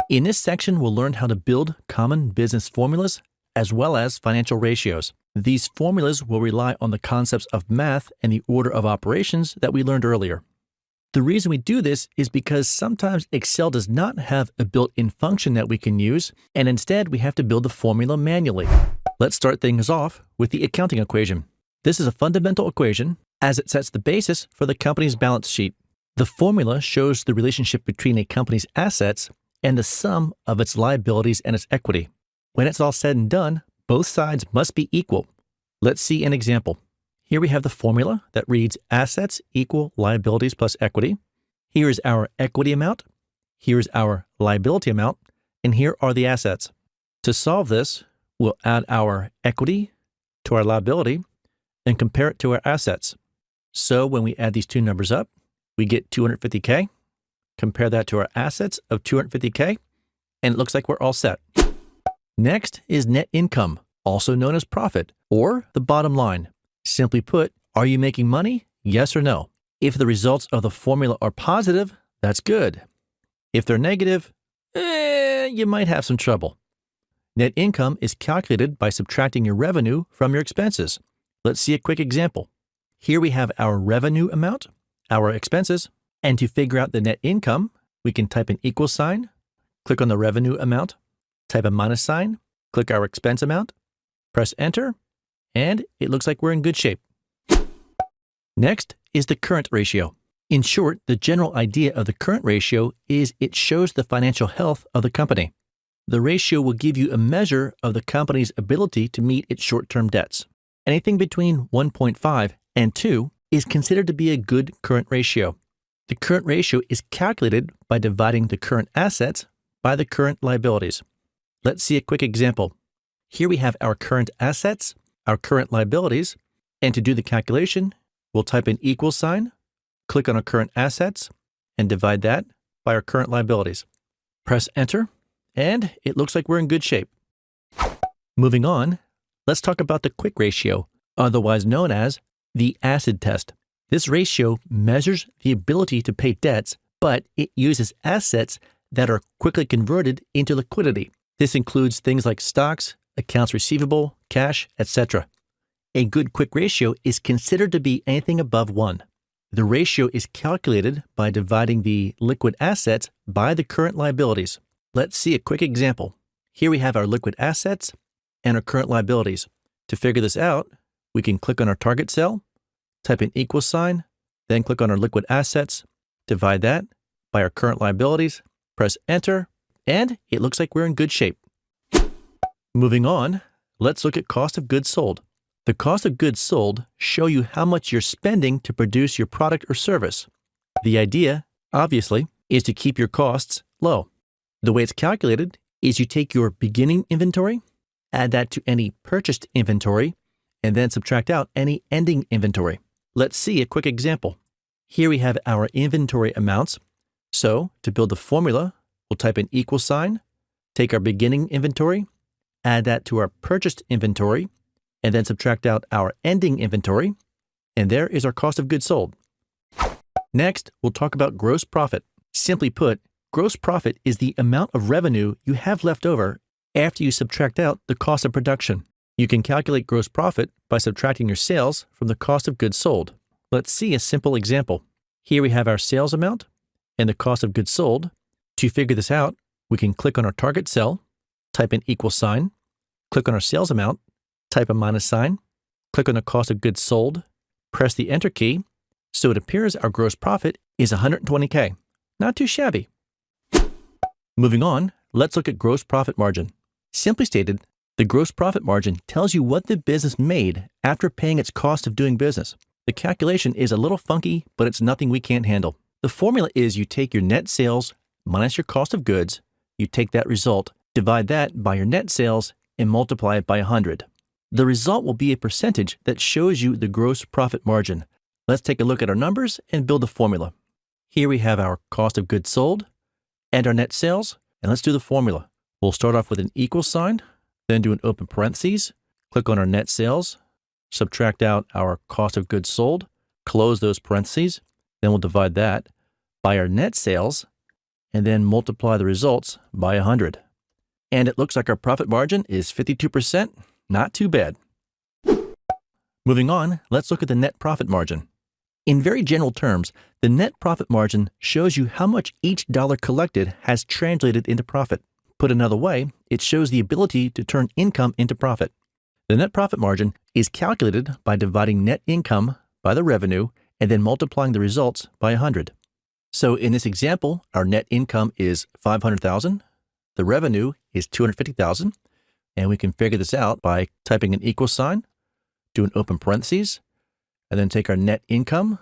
In this section, we'll learn how to build common business formulas as well as financial ratios. These formulas will rely on the concepts of math and the order of operations that we learned earlier. The reason we do this is because sometimes Excel does not have a built-in function that we can use, and instead we have to build the formula manually. Let's start things off with the accounting equation. This is a fundamental equation as it sets the basis for the company's balance sheet. The formula shows the relationship between a company's assets and the sum of its liabilities and its equity. When it's all said and done, both sides must be equal. Let's see an example. Here we have the formula that reads assets equal liabilities plus equity. Here is our equity amount. Here is our liability amount. And here are the assets. To solve this, we'll add our equity to our liability and compare it to our assets. So when we add these two numbers up, we get 250K. Compare that to our assets of 250K, and it looks like we're all set. Next is net income, also known as profit, or the bottom line. Simply put, are you making money? Yes or no? If the results of the formula are positive, that's good. If they're negative, you might have some trouble. Net income is calculated by subtracting your revenue from your expenses. Let's see a quick example. Here we have our revenue amount, our expenses, and to figure out the net income, we can type an equal sign, click on the revenue amount, type a minus sign, click our expense amount, press enter, and it looks like we're in good shape. Next is the current ratio. In short, the general idea of the current ratio is it shows the financial health of the company. The ratio will give you a measure of the company's ability to meet its short-term debts. Anything between 1.5 and 2 is considered to be a good current ratio. The current ratio is calculated by dividing the current assets by the current liabilities. Let's see a quick example. Here we have our current assets, our current liabilities, and to do the calculation, we'll type an equal sign, click on our current assets, and divide that by our current liabilities. Press enter, and it looks like we're in good shape. Moving on, let's talk about the quick ratio, otherwise known as the acid test. This ratio measures the ability to pay debts, but it uses assets that are quickly converted into liquidity. This includes things like stocks, accounts receivable, cash, etc. A good quick ratio is considered to be anything above 1. The ratio is calculated by dividing the liquid assets by the current liabilities. Let's see a quick example. Here we have our liquid assets and our current liabilities. To figure this out, we can click on our target cell, type an equal sign, then click on our liquid assets, divide that by our current liabilities, press enter, and it looks like we're in good shape. Moving on, let's look at cost of goods sold. The cost of goods sold show you how much you're spending to produce your product or service. The idea, obviously, is to keep your costs low. The way it's calculated is you take your beginning inventory, add that to any purchased inventory, and then subtract out any ending inventory. Let's see a quick example. Here we have our inventory amounts. So to build the formula, we'll type an equal sign, take our beginning inventory, add that to our purchased inventory, and then subtract out our ending inventory, and there is our cost of goods sold. Next, we'll talk about gross profit. Simply put, gross profit is the amount of revenue you have left over after you subtract out the cost of production. You can calculate gross profit by subtracting your sales from the cost of goods sold. Let's see a simple example. Here we have our sales amount and the cost of goods sold. To figure this out, we can click on our target cell, type an equal sign, click on our sales amount, type a minus sign, click on the cost of goods sold, press the enter key, so it appears our gross profit is 120K. Not too shabby. Moving on, let's look at gross profit margin. Simply stated, the gross profit margin tells you what the business made after paying its cost of doing business. The calculation is a little funky, but it's nothing we can't handle. The formula is you take your net sales minus your cost of goods, you take that result, divide that by your net sales, and multiply it by 100. The result will be a percentage that shows you the gross profit margin. Let's take a look at our numbers and build the formula. Here we have our cost of goods sold and our net sales, and let's do the formula. We'll start off with an equal sign, then do an open parentheses, click on our net sales, subtract out our cost of goods sold, close those parentheses, then we'll divide that by our net sales, and then multiply the results by 100. And it looks like our profit margin is 52%. Not too bad. Moving on, let's look at the net profit margin. In very general terms, the net profit margin shows you how much each dollar collected has translated into profit. Put another way, it shows the ability to turn income into profit. The net profit margin is calculated by dividing net income by the revenue and then multiplying the results by 100. So in this example, our net income is $500,000, the revenue is $250,000, and we can figure this out by typing an equal sign, do an open parentheses, and then take our net income,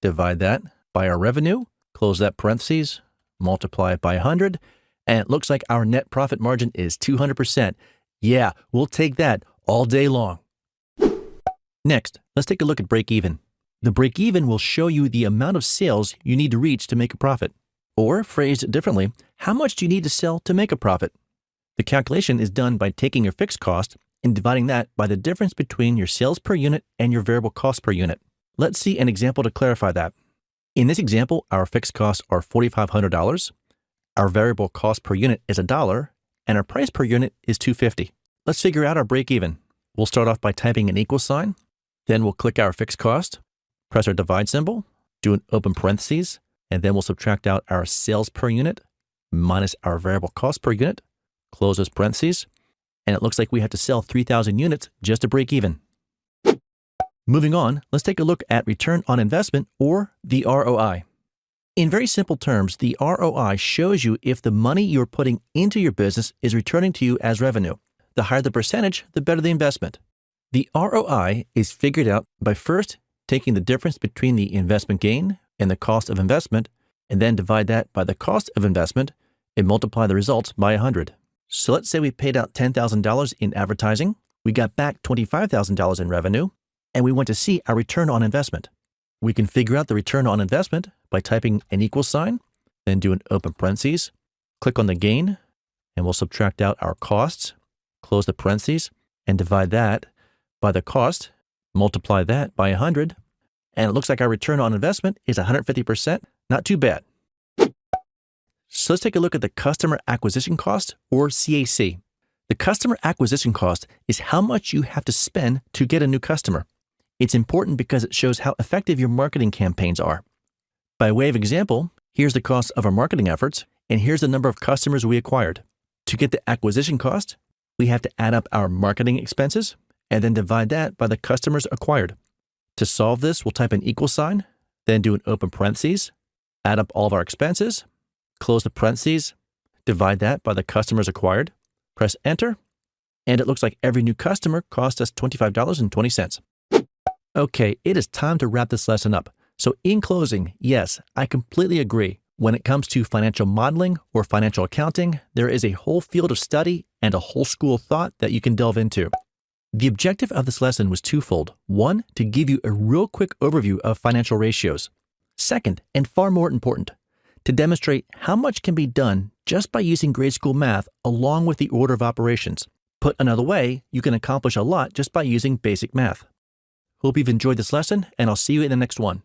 divide that by our revenue, close that parentheses, multiply it by 100, and it looks like our net profit margin is 200%. Yeah, we'll take that all day long. Next, let's take a look at break-even. The break-even will show you the amount of sales you need to reach to make a profit. Or, phrased differently, how much do you need to sell to make a profit? The calculation is done by taking your fixed cost and dividing that by the difference between your sales per unit and your variable cost per unit. Let's see an example to clarify that. In this example, our fixed costs are $4,500, our variable cost per unit is $1, and our price per unit is $2.50. Let's figure out our break-even. We'll start off by typing an equal sign, then we'll click our fixed cost, press our divide symbol, do an open parentheses, and then we'll subtract out our sales per unit minus our variable cost per unit, close those parentheses, and it looks like we have to sell 3,000 units just to break even. Moving on, let's take a look at return on investment, or the ROI. In very simple terms, the ROI shows you if the money you're putting into your business is returning to you as revenue. The higher the percentage, the better the investment. The ROI is figured out by first taking the difference between the investment gain and the cost of investment, and then divide that by the cost of investment and multiply the results by 100. So let's say we paid out $10,000 in advertising, we got back $25,000 in revenue, and we want to see our return on investment. We can figure out the return on investment by typing an equal sign, then do an open parentheses, click on the gain, and we'll subtract out our costs, close the parentheses, and divide that by the cost, multiply that by 100, and it looks like our return on investment is 150%. Not too bad. So let's take a look at the customer acquisition cost, or CAC. The customer acquisition cost is how much you have to spend to get a new customer. It's important because it shows how effective your marketing campaigns are. By way of example, here's the cost of our marketing efforts, and here's the number of customers we acquired. To get the acquisition cost, we have to add up our marketing expenses and then divide that by the customers acquired. To solve this, we'll type an equal sign, then do an open parentheses, add up all of our expenses, close the parentheses, divide that by the customers acquired, press enter, and it looks like every new customer cost us $25.20. Okay, it is time to wrap this lesson up. So in closing, yes, I completely agree. When it comes to financial modeling or financial accounting, there is a whole field of study and a whole school of thought that you can delve into. The objective of this lesson was twofold. One, to give you a real quick overview of financial ratios. Second, and far more important, to demonstrate how much can be done just by using grade school math along with the order of operations. Put another way, you can accomplish a lot just by using basic math. Hope you've enjoyed this lesson, and I'll see you in the next one.